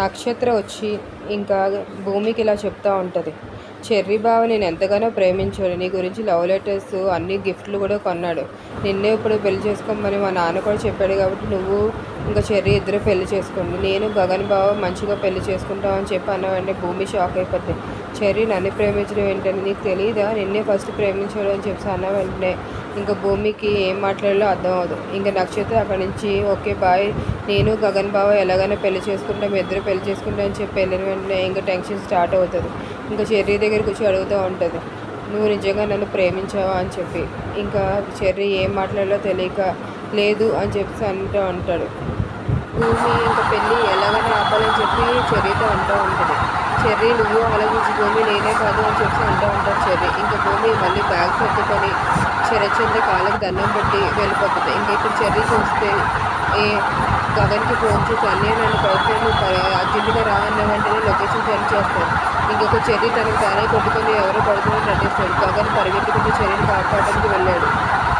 నక్షత్ర వచ్చి ఇంకా భూమికి ఇలా చెప్తూ ఉంటుంది. చెర్రీ బావ నేను ఎంతగానో ప్రేమించాడు. నీ గురించి లవ్ లెటర్స్ అన్ని గిఫ్ట్లు కూడా కొన్నాడు. నిన్నే ఇప్పుడు పెళ్లి చేసుకోమని మా నాన్న కూడా చెప్పాడు కాబట్టి నువ్వు ఇంకా చెర్రీ ఇద్దరు పెళ్లి చేసుకోండి. నేను గగన్ బావ మంచిగా పెళ్లి చేసుకుంటామని చెప్పి అన్నవాడిని భూమి షాక్ అయిపోద్ది. చెర్రీ నన్ను ప్రేమించడం ఏంటని నీకు తెలియదా, నిన్నే ఫస్ట్ ప్రేమించాడు అని చెప్పి అన్న వెంటనే ఇంకా భూమికి ఏం మాట్లాడాలో అర్థం అవ్వదు. ఇంకా నక్షత్ర అక్కడి నుంచి ఓకే బాయ్, నేను గగన్ బావ ఎలాగైనా పెళ్లి చేసుకుంటాం, ఇద్దరు పెళ్లి చేసుకుంటాం అని చెప్పి వెళ్ళిన వెంటనే ఇంకా టెన్షన్ స్టార్ట్ అవుతుంది. ఇంకా చెర్రీ దగ్గరికి వచ్చి అడుగుతూ ఉంటుంది, నువ్వు నిజంగా నన్ను ప్రేమించావా అని చెప్పి. ఇంకా చెర్రీ ఏం మాట్లాడాలో తెలియక లేదు అని చెప్పి అంటూ ఉంటాడు. భూమి ఇంకా పెళ్ళి ఎలాగైనా ఆపాలని చెప్పి చెర్రీతో అంటూ ఉంటుంది. చెర్రీ నువ్వు ఆలోచించి భూమి నేనే కాదు అని చెప్పి అంటూ ఉంటాడు చెర్రీ. ఇంకా భూమి మళ్ళీ బ్యాగ్ సర్దుకొని శరత్చంద్ర కాళ్ళకి దండం పెట్టి వెళ్ళిపోతుంది. ఇంకా ఇక్కడ చెర్రీ చూస్తే గగన్కి ఫోన్ చేసి అన్నీ నన్ను కొడుకుని అర్జెంటుగా రా అన్న వెంటనే లొకేషన్ సెండ్ చేస్తాడు. ఇంకొక చెర్రీ తనకు తానే కొట్టుకొని ఎవరో పడుతుందని నటిస్తాడు. గగన్ పరిగెత్తుకుంటూ చెర్రీని కాపాడడానికి వెళ్ళాడు.